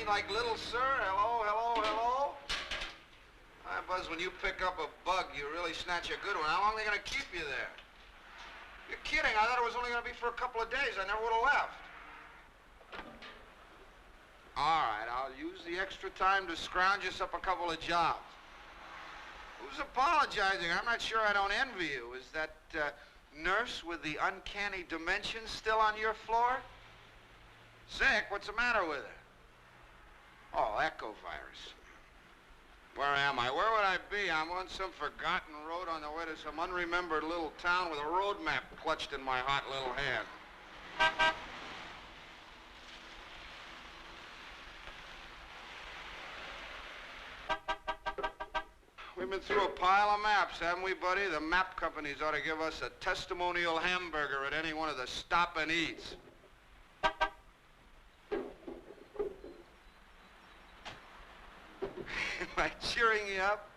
mean like little sir? Hello, hello, hello? Hi, Buzz, when you pick up a bug, you really snatch a good one. How long are they going to keep you there? You're kidding. I thought it was only going to be for a couple of days. I never would have left. All right, I'll use the extra time to scrounge us up a couple of jobs. Who's apologizing? I'm not sure I don't envy you. Is that nurse with the uncanny dimensions still on your floor? Sick? What's the matter with her? Oh, echo virus. Where am I? Where would I be? I'm on some forgotten road on the way to some unremembered little town with a road map clutched in my hot little hand. We've been through a pile of maps, haven't we, buddy? The map companies ought to give us a testimonial hamburger at any one of the stop and eats. Am I cheering you up?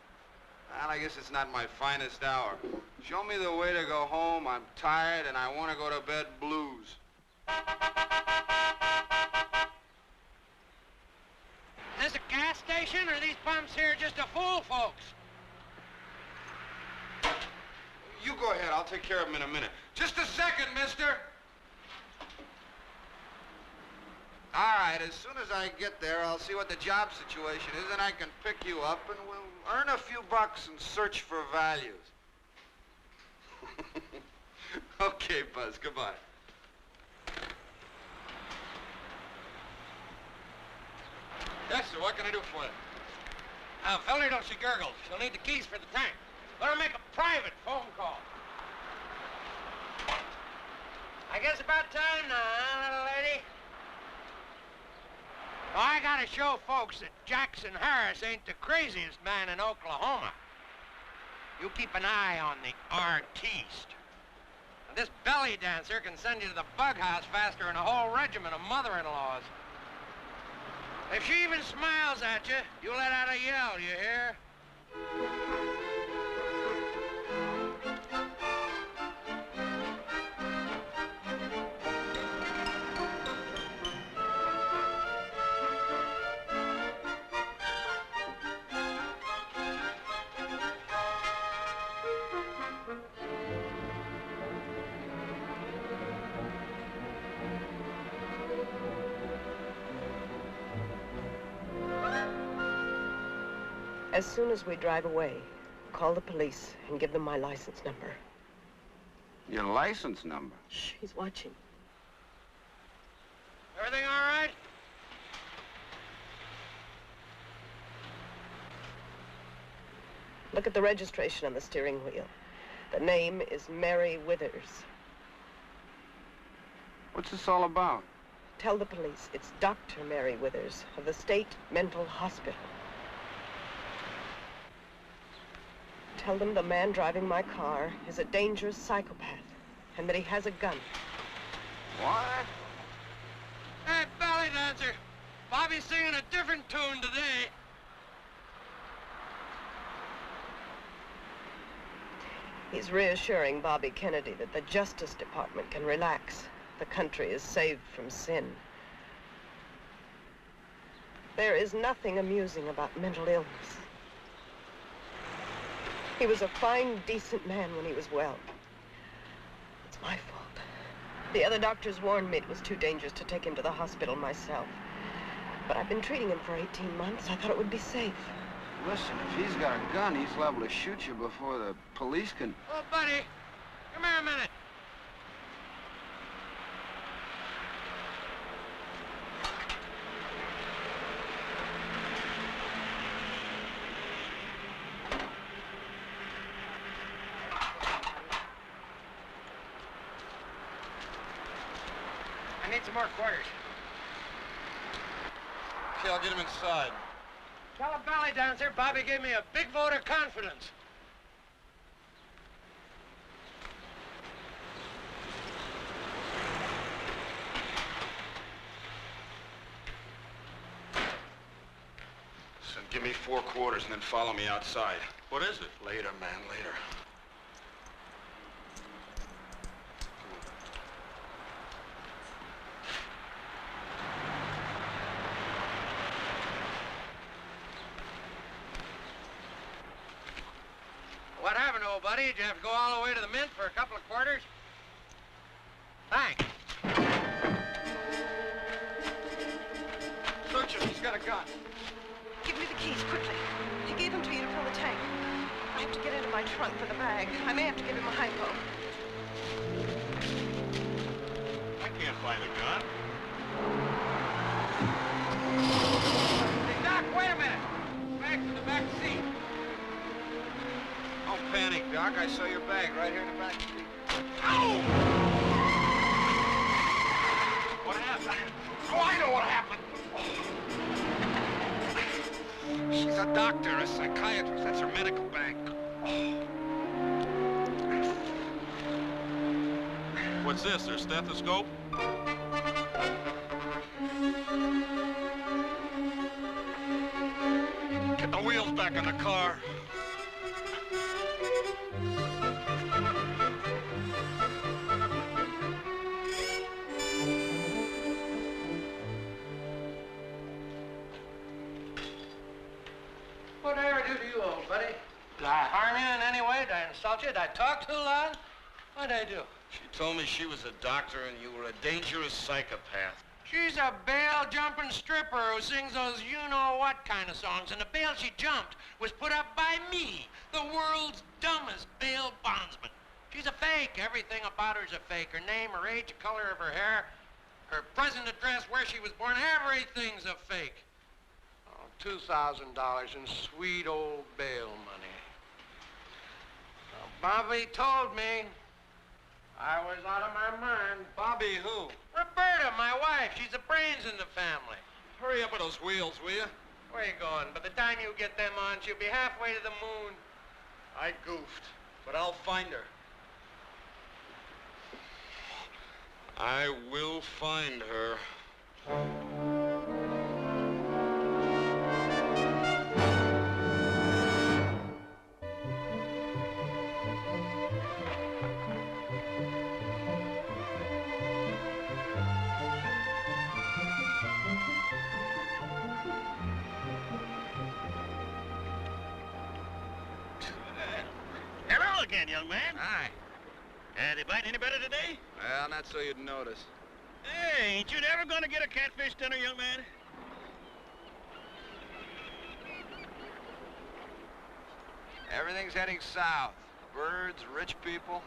Well, I guess it's not my finest hour. Show me the way to go home. I'm tired and I want to go to bed blues. Is this a gas station, or are these pumps here just to fool folks? You go ahead. I'll take care of him in a minute. Just a second, mister. All right, as soon as I get there, I'll see what the job situation is, and I can pick you up, and we'll earn a few bucks and search for values. Okay, Buzz, goodbye. Yes, sir, what can I do for you? Fella, don't she gurgle. She'll need the keys for the tank. Let her make a private phone call. I guess about time now, huh, little lady? Well, I gotta show folks that Jackson Harris ain't the craziest man in Oklahoma. You keep an eye on the artiste. And this belly dancer can send you to the bug house faster than a whole regiment of mother-in-laws. If she even smiles at you, you let out a yell, you hear? As soon as we drive away, call the police and give them my license number. Your license number? Shh, he's watching. Everything all right? Look at the registration on the steering wheel. The name is Mary Withers. What's this all about? Tell the police it's Dr. Mary Withers of the State Mental Hospital. Tell them the man driving my car is a dangerous psychopath and that he has a gun. What? Hey, belly dancer. Bobby's singing a different tune today. He's reassuring Bobby Kennedy that the Justice Department can relax. The country is saved from sin. There is nothing amusing about mental illness. He was a fine, decent man when he was well. It's my fault. The other doctors warned me it was too dangerous to take him to the hospital myself. But I've been treating him for 18 months. I thought it would be safe. Listen, if he's got a gun, he's liable to shoot you before the police can... Oh, buddy, come here a minute. I need some more quarters. Okay, I'll get him inside. Tell a belly dancer Bobby gave me a big vote of confidence. Listen, give me 4 quarters and then follow me outside. What is it? Later, man, later. What happened, old buddy? Did you have to go all the way to the mint for a couple of quarters? Thanks. Search him. He's got a gun. Give me the keys, quickly. He gave them to you to fill the tank. I have to get into my trunk for the bag. I may have to give him a hypo. I can't find the gun. Hey, Doc, wait a minute. Back to the back seat. Don't panic, Doc. I saw your bag right here in the back seat. Ow! What happened? Oh, I know what happened. She's a doctor, a psychiatrist. That's her medical bag. What's this, their stethoscope? Get the wheels back in the car. What did I ever do to you, old buddy? Did I harm you in any way? Did I insult you? Did I talk too loud? What did I do? She told me she was a doctor and you were a dangerous psychopath. She's a bail-jumping stripper who sings those you-know-what kind of songs, and the bail she jumped was put up by me, the world's dumbest bail bondsman. She's a fake. Everything about her's a fake. Her name, her age, the color of her hair, her present address, where she was born, everything's a fake. Oh, $2,000 in sweet old bail money. Now, Bobby told me I was out of my mind. Bobby who? Roberta, my wife. She's the brains in the family. Hurry up with those wheels, will you? Where you going? By the time you get them on, she'll be halfway to the moon. I goofed, but I'll find her. I will find her. Hello again, young man. Hi. They bite any better today? Well, not so you'd notice. Hey, ain't you never gonna get a catfish dinner, young man? Everything's heading south. Birds, rich people.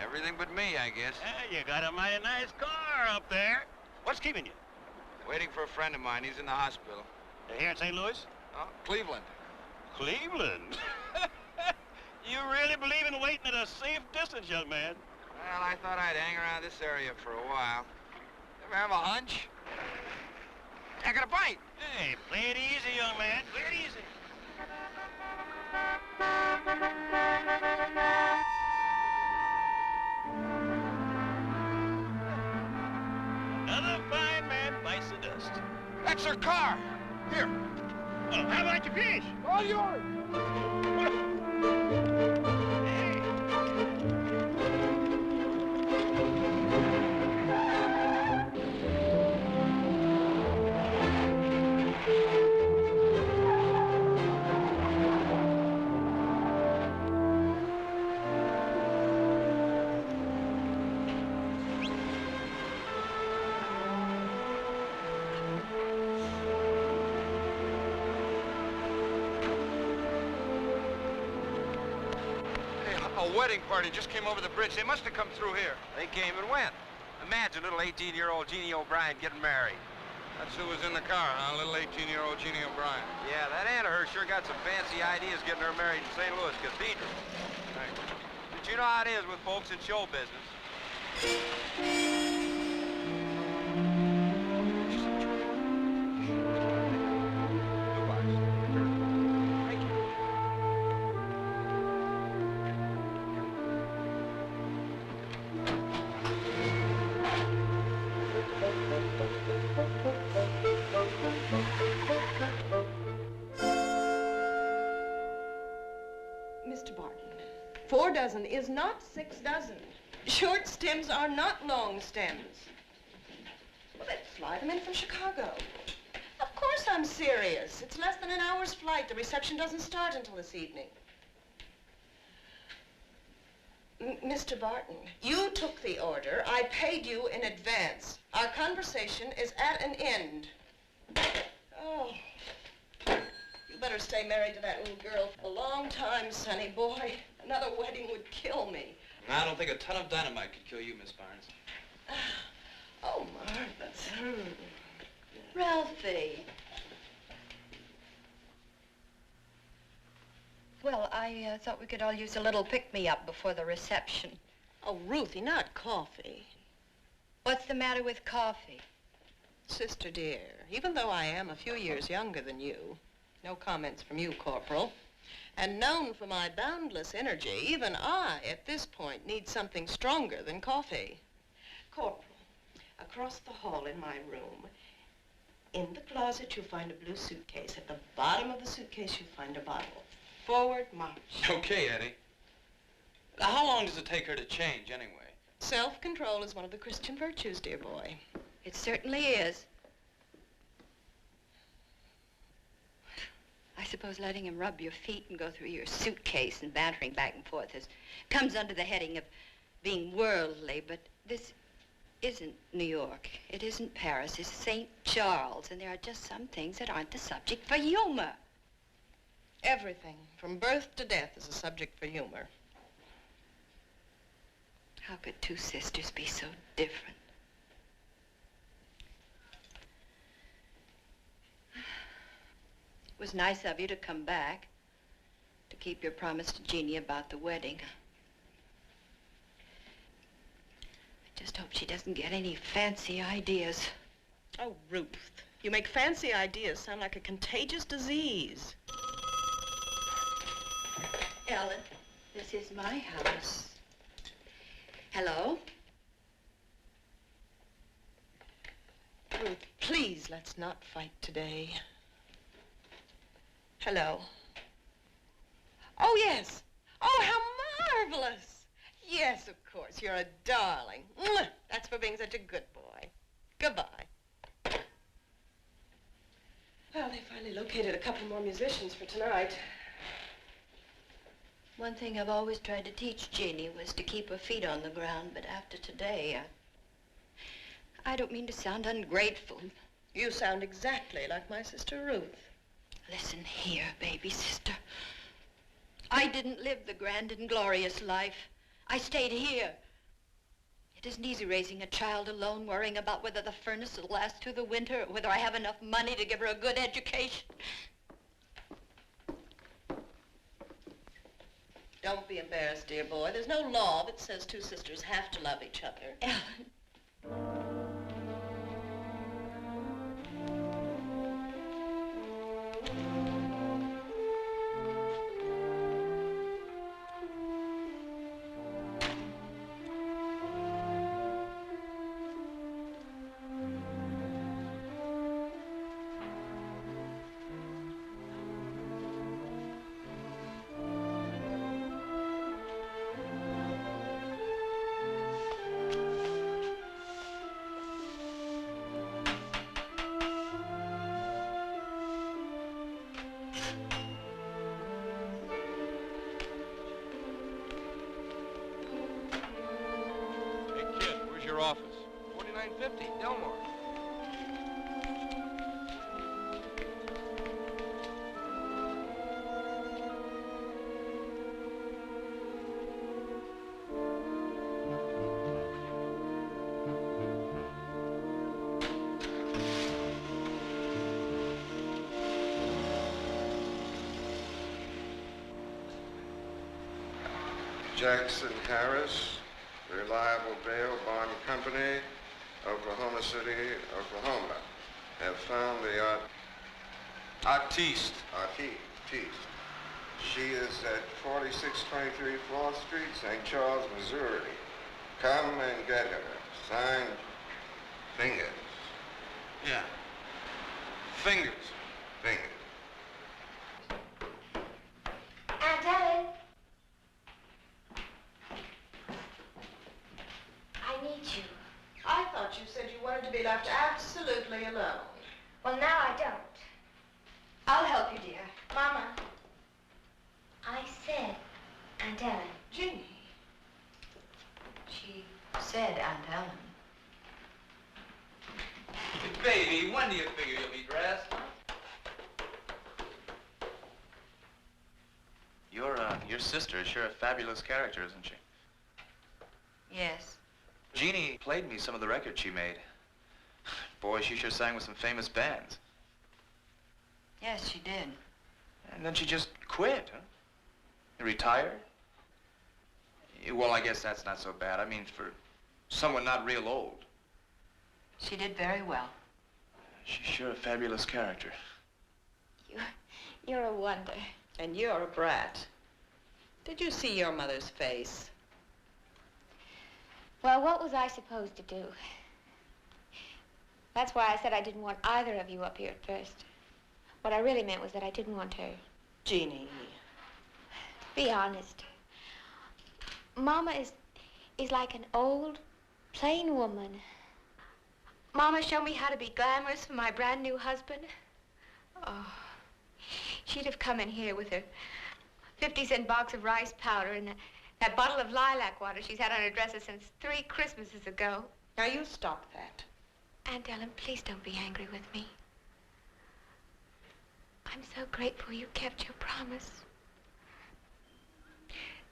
Everything but me, I guess. You got a mighty nice car up there. What's keeping you? Waiting for a friend of mine. He's in the hospital. Here in St. Louis? Oh, Cleveland. Cleveland? You really believe in waiting at a safe distance, young man? Well, I thought I'd hang around this area for a while. Ever have a hunch? I got a bite. Hey, play it easy, young man. Play it easy. Another fine man bites the dust. That's her car. Here. Oh, how about your fish? All yours. A wedding party just came over the bridge. They must have come through here. They came and went. Imagine little 18-year-old Jeannie O'Brien getting married. That's who was in the car, huh? Little 18-year-old Jeannie O'Brien. Yeah, that aunt of hers sure got some fancy ideas getting her married in St. Louis Cathedral. Thanks. But you know how it is with folks in show business. Mr. Barton, 4 dozen is not 6 dozen. Short stems are not long stems. Well, then fly them in from Chicago. Of course I'm serious. It's less than an hour's flight. The reception doesn't start until this evening. Mr. Barton, you took the order. I paid you in advance. Our conversation is at an end. Oh. You better stay married to that little girl for a long time, Sonny boy. Another wedding would kill me. I don't think a ton of dynamite could kill you, Miss Barnes. Oh, marvelous. Ralphie. Well, I thought we could all use a little pick-me-up before the reception. Oh, Ruthie, not coffee. What's the matter with coffee? Sister dear, even though I am a few years younger than you, no comments from you, Corporal, and known for my boundless energy, even I, at this point, need something stronger than coffee. Corporal, across the hall in my room, in the closet you'll find a blue suitcase. At the bottom of the suitcase you'll find a bottle. Forward march. Okay, Eddie. Now, how long does it take her to change, anyway? Self-control is one of the Christian virtues, dear boy. It certainly is. I suppose letting him rub your feet and go through your suitcase and bantering back and forth comes under the heading of being worldly, but this isn't New York. It isn't Paris. It's St. Charles, and there are just some things that aren't the subject for humor. Everything, from birth to death, is a subject for humor. How could two sisters be so different? It was nice of you to come back, to keep your promise to Jeannie about the wedding. I just hope she doesn't get any fancy ideas. Oh, Ruth, you make fancy ideas sound like a contagious disease. Ellen, this is my house. Hello? Ruth, please, let's not fight today. Hello. Oh, yes. Oh, how marvelous. Yes, of course, you're a darling. Mwah! That's for being such a good boy. Goodbye. Well, they finally located a couple more musicians for tonight. One thing I've always tried to teach Jeannie was to keep her feet on the ground, but after today, I don't mean to sound ungrateful. You sound exactly like my sister Ruth. Listen here, baby sister. I didn't live the grand and glorious life. I stayed here. It isn't easy raising a child alone, worrying about whether the furnace will last through the winter or whether I have enough money to give her a good education. Don't be embarrassed, dear boy. There's no law that says two sisters have to love each other. Ellen. Your office. 4950, Delmore. Jackson Harris, Reliable Bail Bond Company, Oklahoma City, Oklahoma, have found the artiste. She is at 4623 4th Street, St. Charles, Missouri. Come and get her. Signed, Fingers. Yeah. Fingers. Fingers. Aunt Ellen. I need you. I thought you said you wanted to be left absolutely alone. Well, now I don't. I'll help you, dear. Mama, I said, Aunt Ellen. Jeannie. said Aunt Ellen. Baby, when do you figure you'll be dressed, huh? Your sister is sure a fabulous character, isn't she? Yes. Jeannie played me some of the records she made. Boy, she sure sang with some famous bands. Yes, she did. And then she just quit, huh? Retired? Well, I guess that's not so bad. I mean, for someone not real old. She did very well. She's sure a fabulous character. You're a wonder. And you're a brat. Did you see your mother's face? Well, what was I supposed to do? That's why I said I didn't want either of you up here at first. What I really meant was that I didn't want her. Jeannie. Be honest. Mama is like an old, plain woman. Mama showed me how to be glamorous for my brand new husband. Oh, she'd have come in here with her 50-cent box of rice powder and that bottle of lilac water she's had on her dresser since 3 Christmases ago. Now you stop that. Aunt Ellen, please don't be angry with me. I'm so grateful you kept your promise.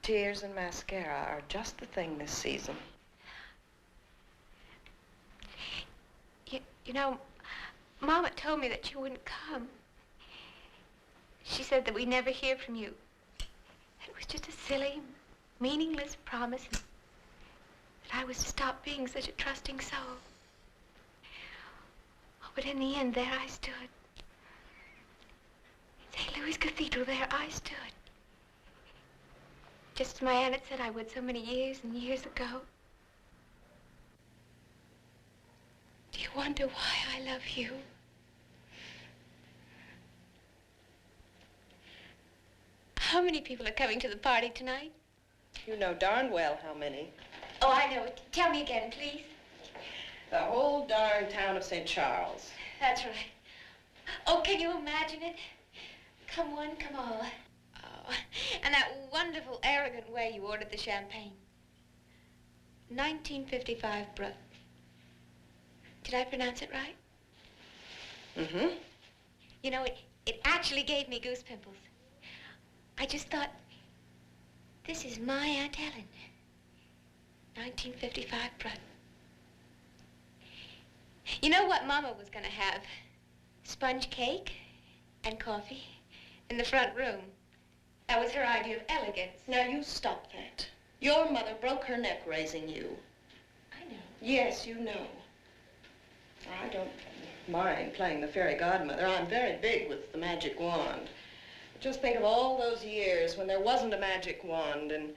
Tears and mascara are just the thing this season. You know, Mama told me that you wouldn't come. She said that we'd never hear from you. It was just a silly, meaningless promise that I was to stop being such a trusting soul. Oh, but in the end, there I stood. In St. Louis Cathedral, there I stood. Just as my aunt had said I would so many years and years ago. Do you wonder why I love you? How many people are coming to the party tonight? You know darn well how many. Oh, I know it. Tell me again, please. The whole darn town of St. Charles. That's right. Oh, can you imagine it? Come one, come all. Oh, and that wonderful, arrogant way you ordered the champagne. 1955 Brut. Did I pronounce it right? Mm-hmm. You know, it actually gave me goose pimples. I just thought, this is my Aunt Ellen. 1955 Brut. You know what Mama was gonna have? Sponge cake and coffee in the front room. That was her idea of elegance. Now you stop that. Your mother broke her neck raising you. I know. Yes, you know. I don't mind playing the fairy godmother. I'm very big with the magic wand. Just think of all those years when there wasn't a magic wand and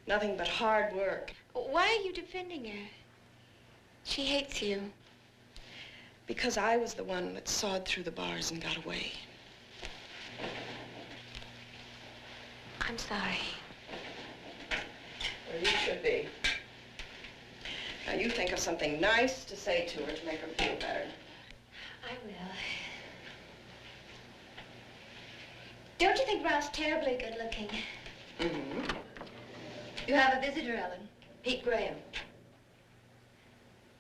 nothing but hard work. Why are you defending her? She hates you. Because I was the one that sawed through the bars and got away. I'm sorry. Well, you should be. Now, you think of something nice to say to her to make her feel better. I will. Don't you think Ralph's terribly good looking? Mm-hmm. You have a visitor, Ellen. Pete Graham.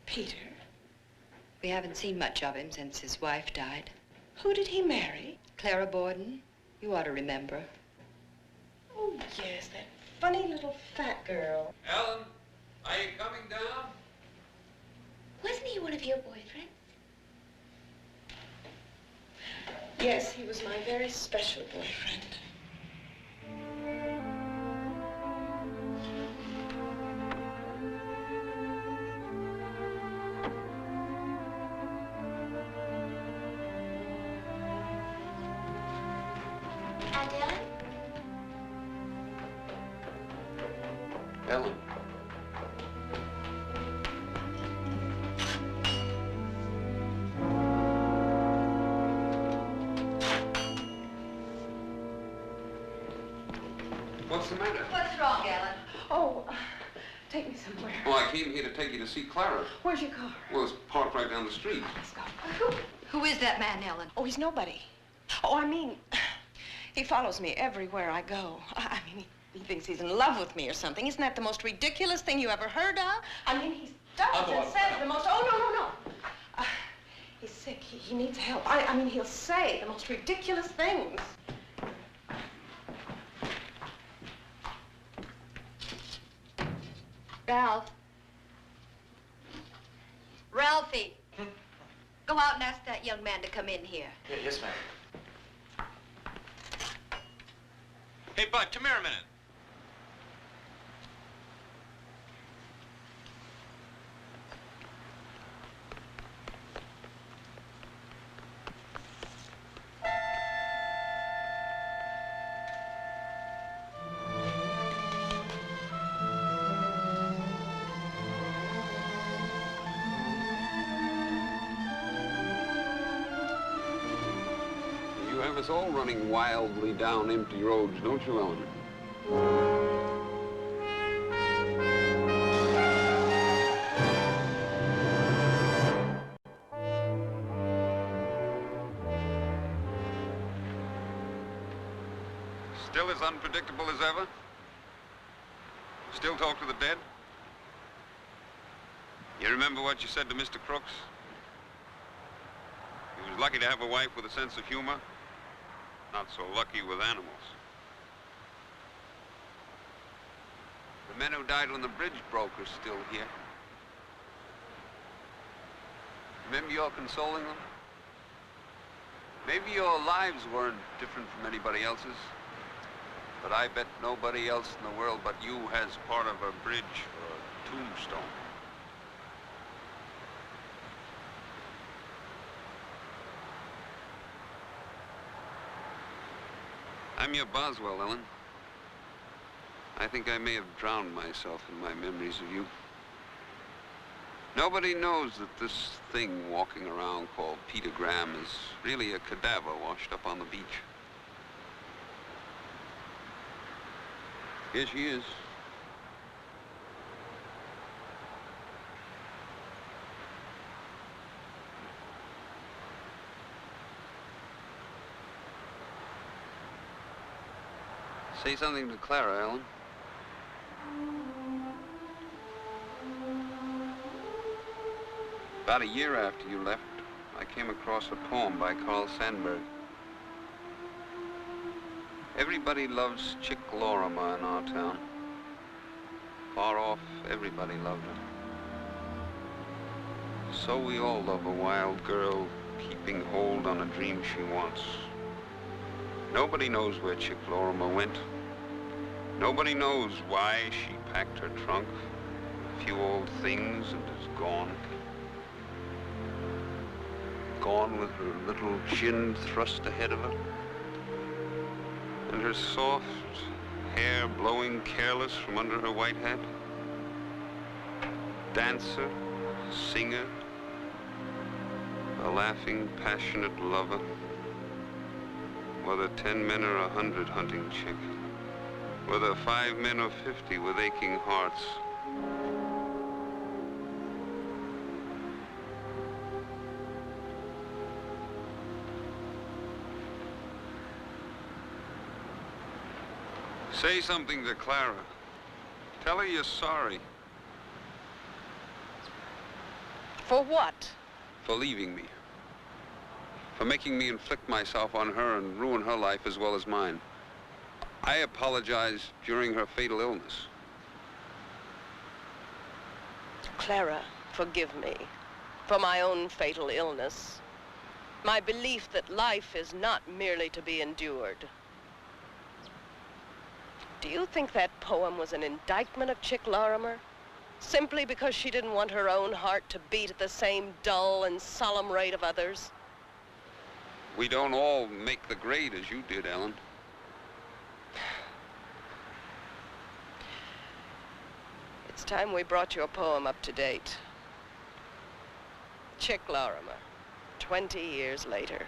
Peter? We haven't seen much of him since his wife died. Who did he marry? Clara Borden. You ought to remember. Oh, yes, that funny little fat girl. Ellen, are you coming down? Wasn't he one of your boyfriends? Yes, he was my very special boyfriend. Aunt Ellen? Ellen. What's the matter? What's wrong, Ellen? Oh, take me somewhere. Well, I came here to take you to see Clara. Where's your car? Well, it's parked right down the street. Let's go. Who is that man, Ellen? Oh, he's nobody. Oh, I mean, he follows me everywhere I go. I mean, He thinks he's in love with me or something. Isn't that the most ridiculous thing you ever heard of? I mean, he does and says the most... Oh, no. He's sick. He needs help. I mean, he'll say the most ridiculous things. Ralph. Ralphie. Go out and ask that young man to come in here. Yes, ma'am. Hey, Bud, come here a minute. You have us all running wildly down empty roads, don't you, Lorrimer? Still as unpredictable as ever? Still talk to the dead? You remember what you said to Mr. Crooks? He was lucky to have a wife with a sense of humor. Not so lucky with animals. The men who died when the bridge broke are still here. Remember you're consoling them? Maybe your lives weren't different from anybody else's, but I bet nobody else in the world but you has part of a bridge or a tombstone. I'm your Boswell, Ellen. I think I may have drowned myself in my memories of you. Nobody knows that this thing walking around called Peter Graham is really a cadaver washed up on the beach. Here she is. Say something to Clara, Ellen. About a year after you left, I came across a poem by Carl Sandburg. Everybody loves Chick Lorrimer in our town. Far off, everybody loved her. So we all love a wild girl keeping hold on a dream she wants. Nobody knows where Chick Lorrimer went. Nobody knows why she packed her trunk, a few old things, and is gone. Gone with her little chin thrust ahead of her, and her soft hair blowing careless from under her white hat. Dancer, singer, a laughing, passionate lover. Whether 10 men or 100 hunting Chick, whether 5 men or 50 with aching hearts. Say something to Clara. Tell her you're sorry. For what? For leaving me. For making me inflict myself on her and ruin her life as well as mine. I apologized during her fatal illness. Clara, forgive me for my own fatal illness. My belief that life is not merely to be endured. Do you think that poem was an indictment of Chick Lorrimer? Simply because she didn't want her own heart to beat at the same dull and solemn rate of others? We don't all make the grade as you did, Ellen. It's time we brought your poem up to date. Chick Lorrimer, 20 years later.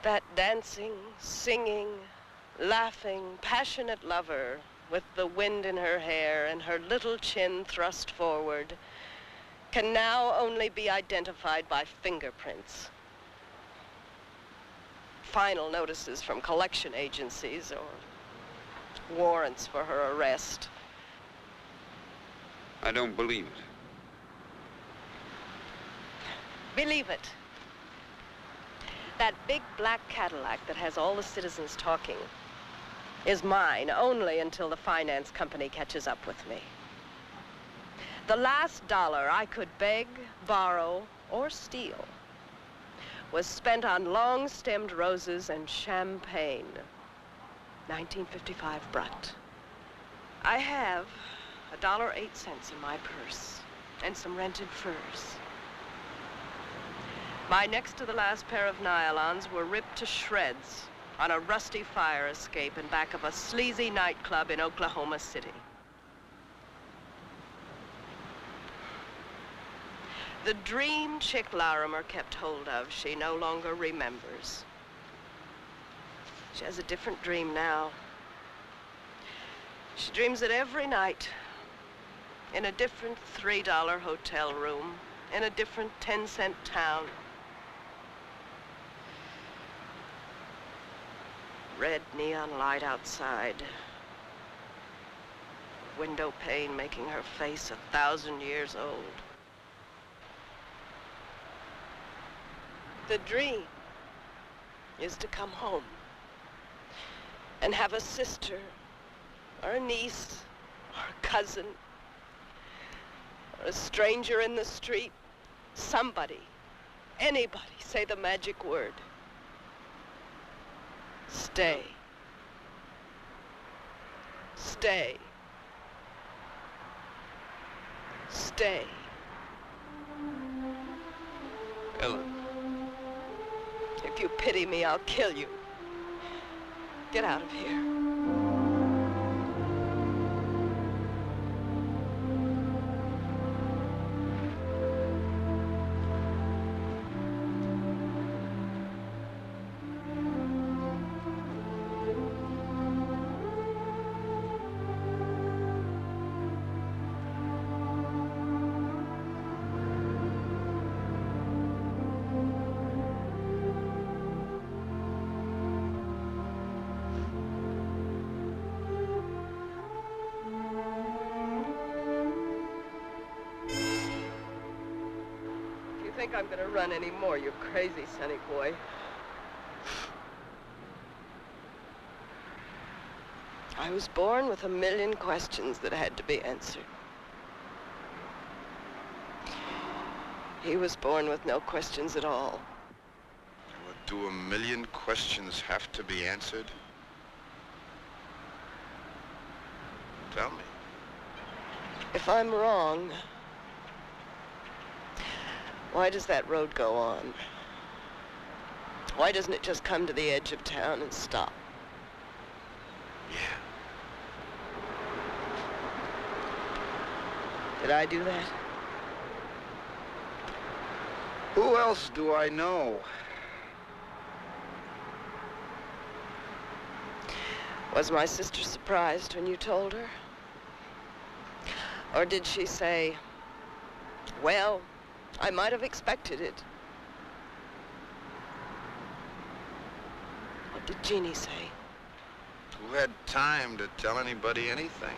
That dancing, singing, laughing, passionate lover with the wind in her hair and her little chin thrust forward can now only be identified by fingerprints. final notices from collection agencies or warrants for her arrest. I don't believe it. Believe it. That big black Cadillac that has all the citizens talking is mine only until the finance company catches up with me. The last dollar I could beg, borrow, or steal was spent on long-stemmed roses and champagne. 1955 Brut. I have $1.08 in my purse and some rented furs. My next to the last pair of nylons were ripped to shreds on a rusty fire escape in back of a sleazy nightclub in Oklahoma City. The dream Chick Lorrimer kept hold of, she no longer remembers. She has a different dream now. She dreams it every night, in a different $3 hotel room, in a different 10-cent town. Red neon light outside. Window pane making her face 1,000 years old. The dream is to come home and have a sister or a niece or a cousin or a stranger in the street, somebody, anybody say the magic word. Stay. Stay. Stay. Ellen. If you pity me, I'll kill you. Get out of here. Think I'm gonna run anymore, you crazy sonny boy. I was born with a million questions that had to be answered. He was born with no questions at all. Well, do a million questions have to be answered? Tell me. If I'm wrong, why does that road go on? Why doesn't it just come to the edge of town and stop? Yeah. Did I do that? Who else do I know? Was my sister surprised when you told her? Or did she say, well, I might have expected it? What did Jeannie say? Who had time to tell anybody anything?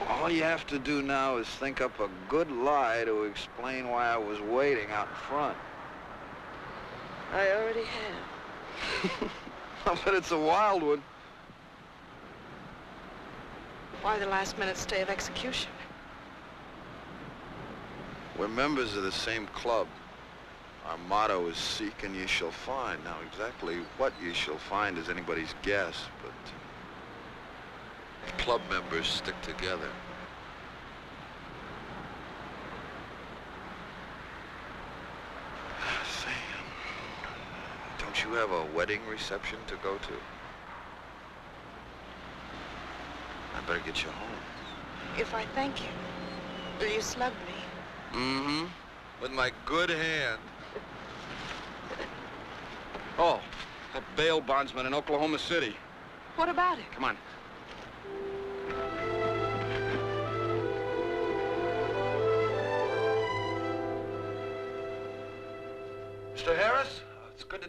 All you have to do now is think up a good lie to explain why I was waiting out in front. I already have. But it's a wild one. Why the last-minute stay of execution? We're members of the same club. Our motto is seek and you shall find. Now, exactly what you shall find is anybody's guess, but club members stick together. Say, don't you have a wedding reception to go to? I better get you home. If I thank you, will you slug me? Mm-hmm. With my good hand. Oh, that bail bondsman in Oklahoma City. What about it? Come on.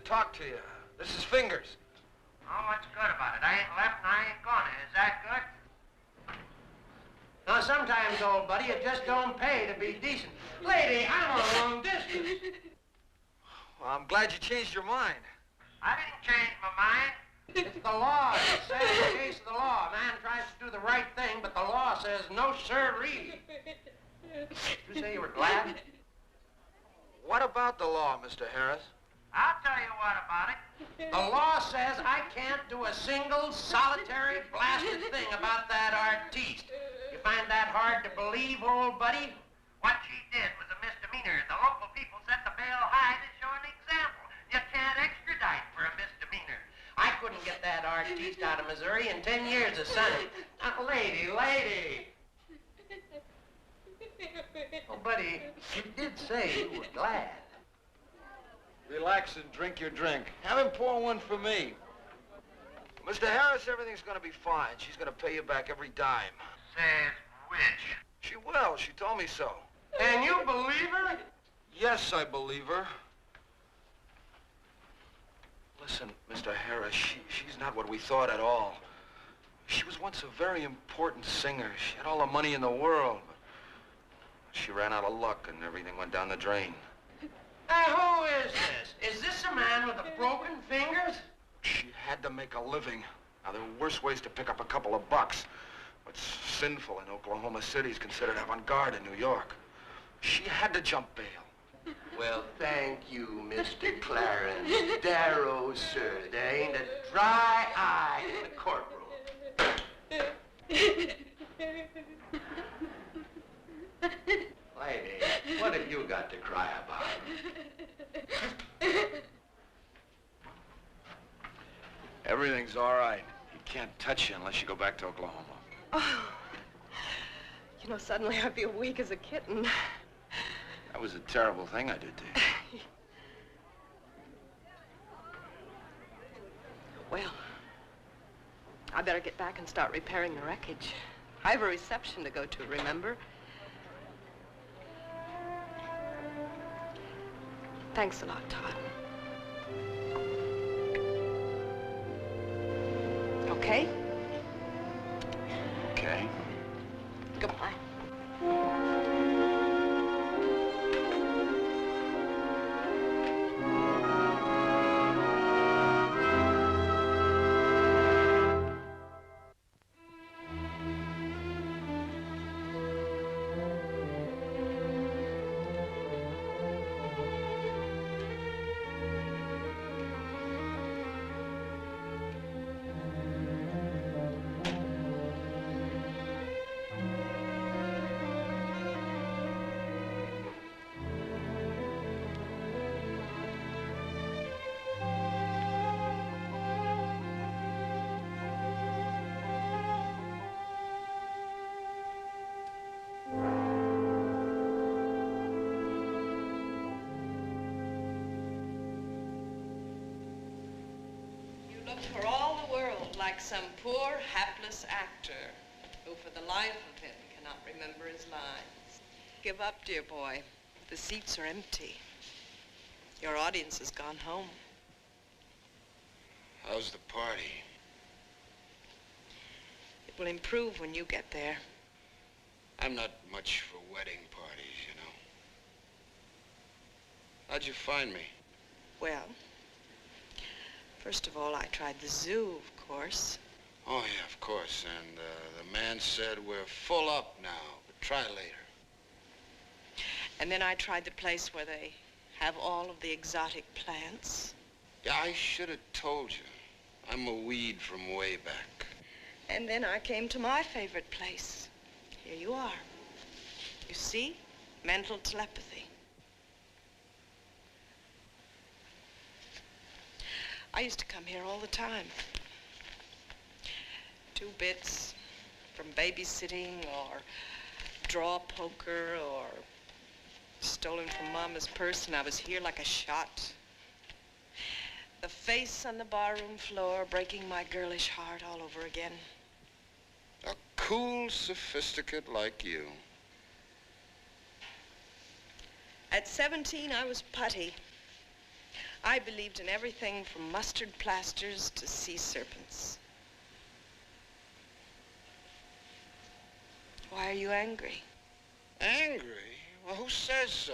talk to you. This is Fingers. Oh, what's good about it? I ain't left and I ain't gonna. Is that good? Now, sometimes, old buddy, it just don't pay to be decent. Lady, I'm on long distance. Well, I'm glad you changed your mind. I didn't change my mind. It's the law. It says in the case of the law, a man tries to do the right thing, but the law says no sirree. You say you were glad? What about the law, Mr. Harris? I'll tell you what about it. The law says I can't do a single, solitary, blasted thing about that artiste. You find that hard to believe, old buddy? What she did was a misdemeanor. The local people set the bail high to show an example. You can't extradite for a misdemeanor. I couldn't get that artiste out of Missouri in 10 years of sunning. Lady. Oh, buddy, you did say you were glad. Relax and drink your drink. Have him pour one for me. Mr. Harris, everything's gonna be fine. She's gonna pay you back every dime. Says which? She will. She told me so. And you believe her? Yes, I believe her. Listen, Mr. Harris, she's not what we thought at all. She was once a very important singer. She had all the money in the world, but she ran out of luck and everything went down the drain. Who is this? Is this a man with a broken fingers? She had to make a living. Now, there are worse ways to pick up a couple of bucks. What's sinful in Oklahoma City is considered avant-garde in New York. She had to jump bail. Well, thank you, Mr. Clarence. Darrow, sir. There ain't a dry eye in the courtroom. Lady, what have you got to cry about? Everything's all right. He can't touch you unless you go back to Oklahoma. Oh, you know, suddenly I feel weak as a kitten. That was a terrible thing I did to you. Well, I better get back and start repairing the wreckage. I have a reception to go to, remember? Thanks a lot, Todd. Okay? Okay. Goodbye. For all the world, like some poor, hapless actor who for the life of him cannot remember his lines. Give up, dear boy. The seats are empty. Your audience has gone home. How's the party? It will improve when you get there. I'm not much for wedding parties, you know. How'd you find me? Well, first of all, I tried the zoo, of course. Oh, yeah, of course. And the man said we're full up now, but try later. And then I tried the place where they have all of the exotic plants. Yeah, I should have told you. I'm a weed from way back. And then I came to my favorite place. Here you are. You see? Mental telepathy. I used to come here all the time. 2 bits from babysitting or draw poker or stolen from Mama's purse, and I was here like a shot. The face on the barroom floor breaking my girlish heart all over again. A cool sophisticate like you. At 17, I was putty. I believed in everything from mustard plasters to sea serpents. Why are you angry? Angry? Well, who says so?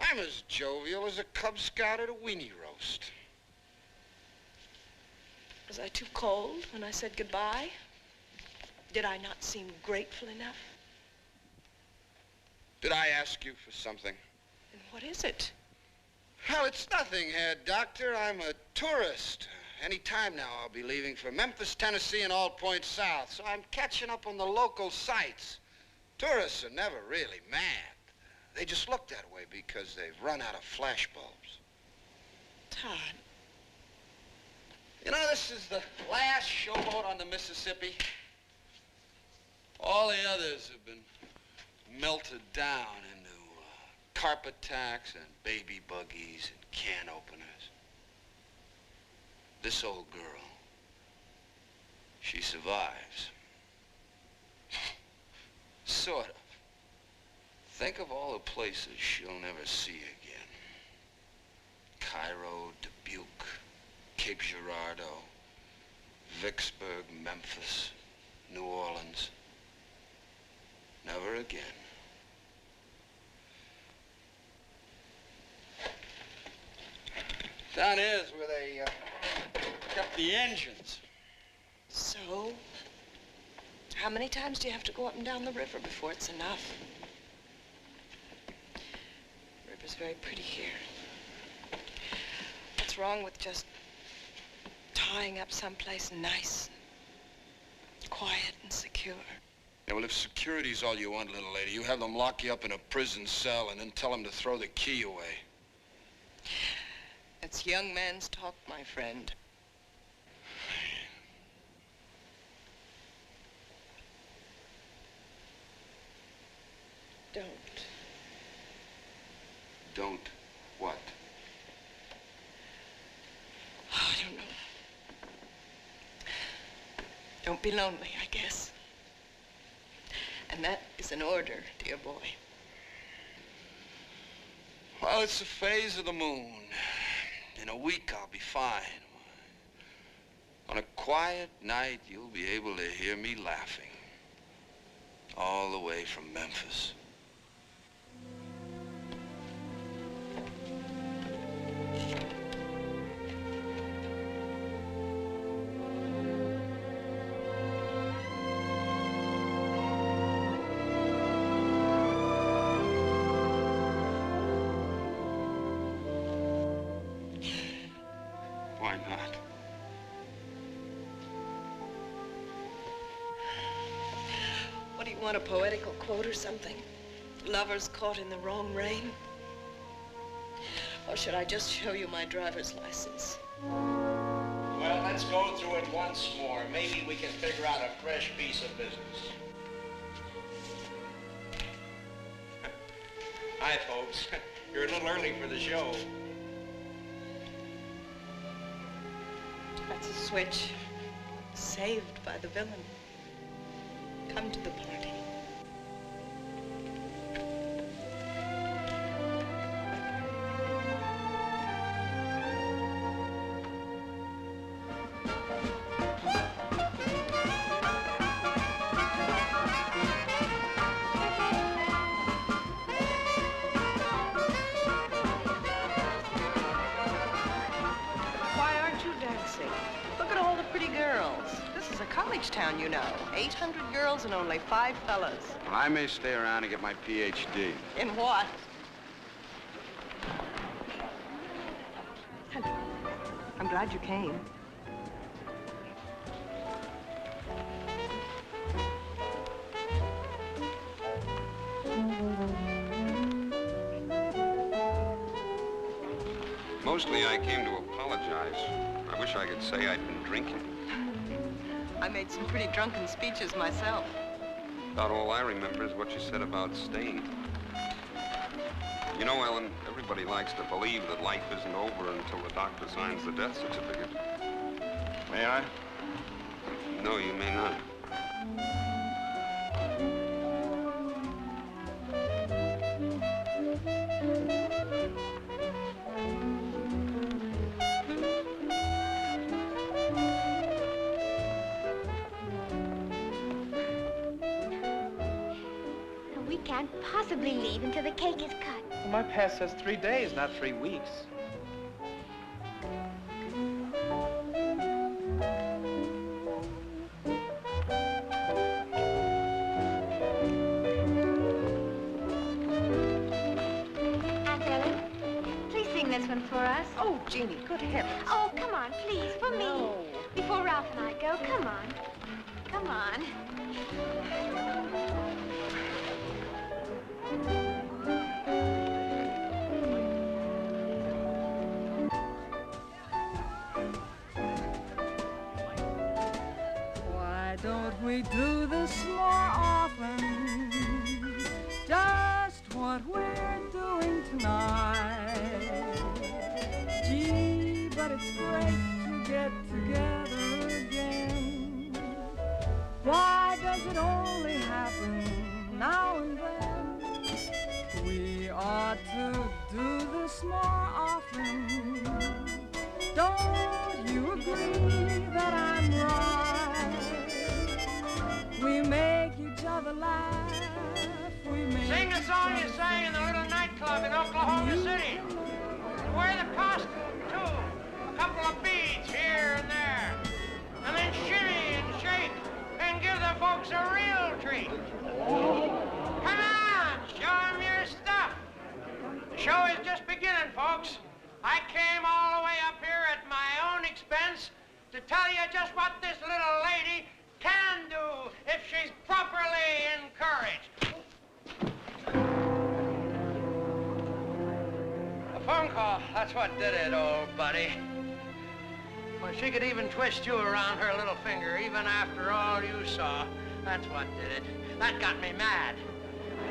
I'm as jovial as a Cub Scout at a weenie roast. Was I too cold when I said goodbye? Did I not seem grateful enough? Did I ask you for something? And what is it? Well, it's nothing, Herr Doctor. I'm a tourist. Any time now I'll be leaving for Memphis, Tennessee, and all points south, so I'm catching up on the local sights. Tourists are never really mad. They just look that way because they've run out of flashbulbs. Todd. You know, this is the last showboat on the Mississippi. All the others have been melted down into carpet tacks and baby buggies and can openers. This old girl, she survives. Sort of. Think of all the places she'll never see again. Cairo, Dubuque, Cape Girardeau, Vicksburg, Memphis, New Orleans. Never again. Down here's where they kept the engines. So? How many times do you have to go up and down the river before it's enough? The river's very pretty here. What's wrong with just tying up someplace nice, quiet and secure? Yeah, well, if security's all you want, little lady, you have them lock you up in a prison cell and then tell them to throw the key away. That's young man's talk, my friend. Don't. Don't what? Oh, I don't know. Don't be lonely, I guess. And that is an order, dear boy. Well, it's a phase of the moon. In a week, I'll be fine. On a quiet night, you'll be able to hear me laughing. All the way from Memphis. Why not? What do you want, a poetical quote or something? Lovers caught in the wrong rain? Or should I just show you my driver's license? Well, let's go through it once more. Maybe we can figure out a fresh piece of business. Hi, folks. You're a little early for the show. That's a switch. Saved by the villain. Come to the party. Why aren't you dancing? Look at all the pretty girls. This is a college town, you know. 800 girls and only 5 fellas. Well, I may stay around and get my PhD. In what? Hello. I'm glad you came. Mostly I came to apologize. I wish I could say I'd been drinking. I made some pretty drunken speeches myself. About all I remember is what you said about staying. You know, Ellen, everybody likes to believe that life isn't over until the doctor signs the death certificate. May I? No, you may not. can't possibly leave until the cake is cut. Well, my pass says 3 days, not 3 weeks. Aunt Ellen, please sing this one for us. Oh, Jeannie, good heavens. Oh, come on, please, for me. No. Before Ralph and I go, come on. Come on. Why don't we do this more often? Just what we're doing tonight. Gee, but it's great to get together again. Why does it only happen now and then? We ought to do this more often. Don't you agree that I'm right? We make each other laugh. We make Sing the song you sang in the little nightclub in Oklahoma City. Wear the costume, too. A couple of beads here and there. And then shimmy and shake and give the folks a real treat. Come on, show them your stuff. The show is just beginning, folks. I came all the way up here at my own expense to tell you just what this little lady can do if she's properly encouraged. A phone call, that's what did it, old buddy. Well, she could even twist you around her little finger, even after all you saw. That's what did it. That got me mad.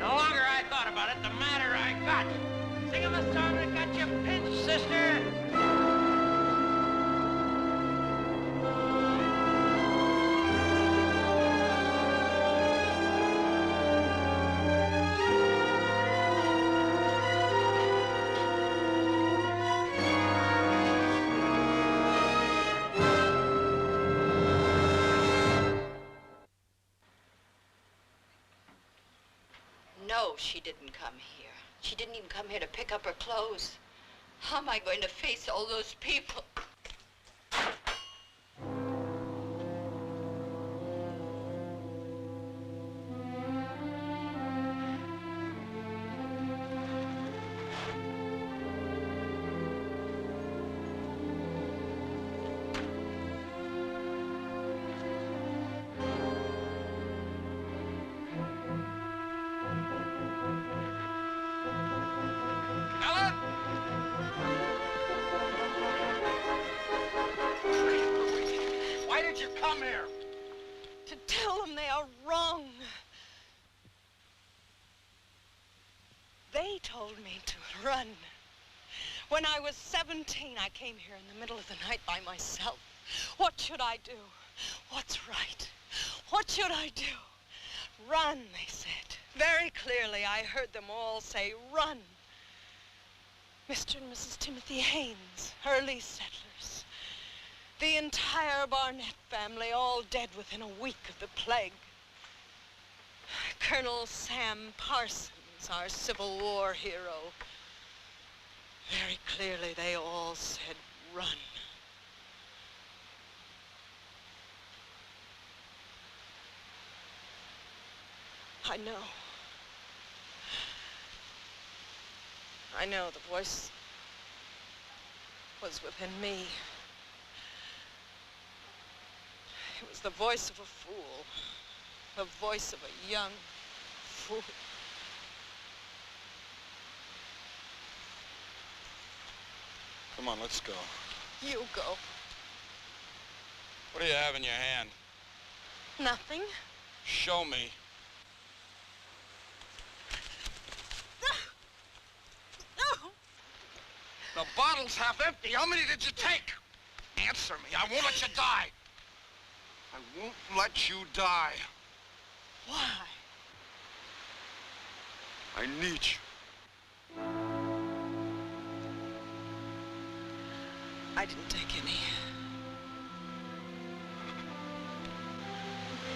The longer I thought about it, the madder I got. Sing him a song that got you pinched, sister. No, she didn't come here. She didn't even come here to pick up her clothes. How am I going to face all those people? Why did you come here? To tell them they are wrong. They told me to run. When I was 17, I came here in the middle of the night by myself. What should I do? What's right? What should I do? Run, they said. Very clearly, I heard them all say, run. Mr. and Mrs. Timothy Haynes, early settlers. The entire Barnett family, all dead within a week of the plague. Colonel Sam Parsons, our Civil War hero. Very clearly, they all said, run. I know. I know the voice was within me. It was the voice of a fool, the voice of a young fool. Come on, let's go. You go. What do you have in your hand? Nothing. Show me. No. The bottle's half empty. How many did you take? Answer me. I won't let you die. I won't let you die. Why? I need you. I didn't take any.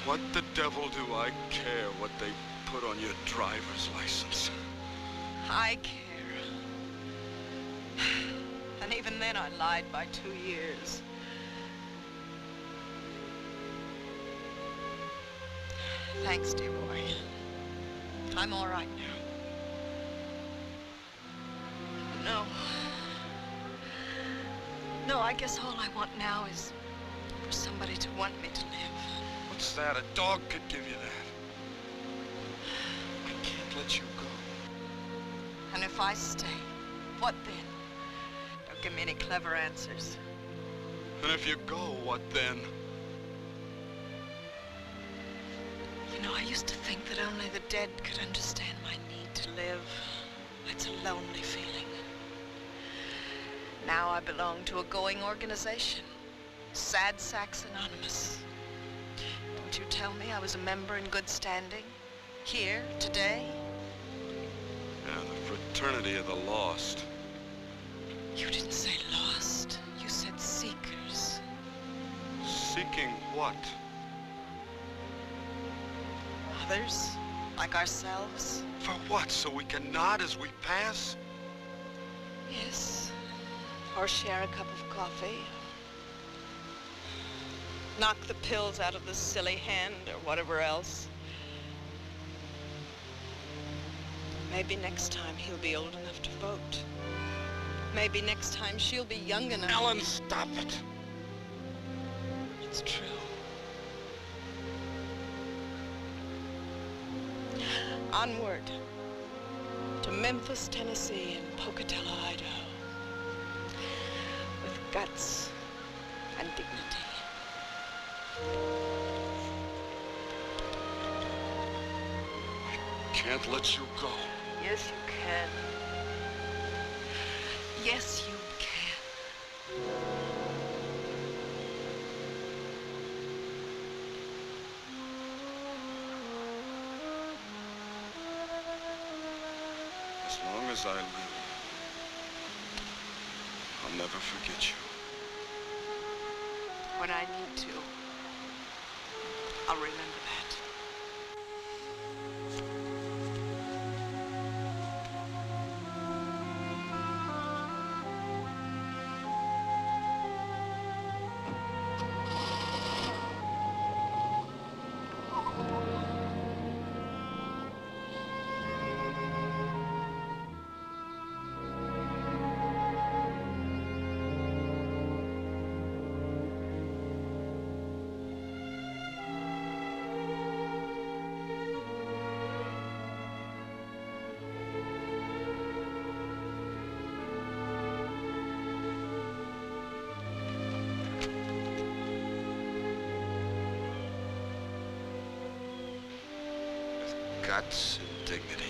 What the devil do I care what they put on your driver's license? I care. And even then I lied by 2 years. Thanks, dear boy. I'm all right now. No, I guess all I want now is for somebody to want me to live. What's that? A dog could give you that. I can't let you go. And if I stay, what then? Don't give me any clever answers. And if you go, what then? You know, I used to think that only the dead could understand my need to live. It's a lonely feeling. Now I belong to a going organization, Sad Sacks Anonymous. Don't you tell me I was a member in good standing? Here, today? Yeah, the Fraternity of the Lost. You didn't say lost. You said seekers. Seeking what? Others, like ourselves. For what? So we can nod as we pass? Yes. Or share a cup of coffee. Knock the pills out of the silly hand or whatever else. Maybe next time he'll be old enough to vote. Maybe next time she'll be young enough. Ellen, stop it. It's true. Onward to Memphis, Tennessee and Pocatello, Idaho. With guts and dignity. I can't let you go. Yes, you can. Yes, you can. As long as I live, I'll never forget you. When I need to, I'll remember that. Guts and dignity.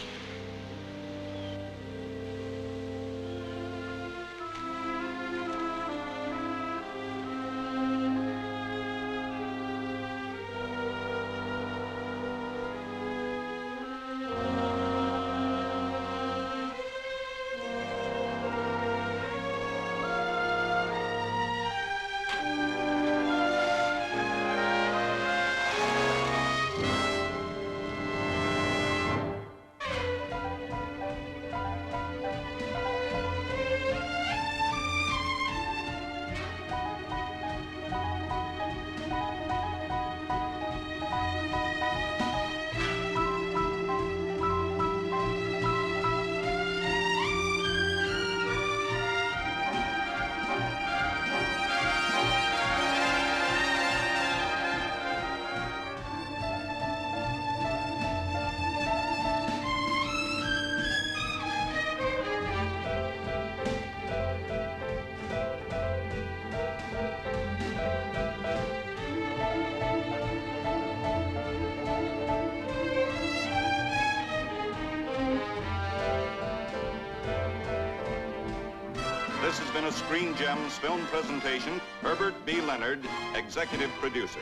This has been a Screen Gems film presentation. Herbert B. Leonard, executive producer.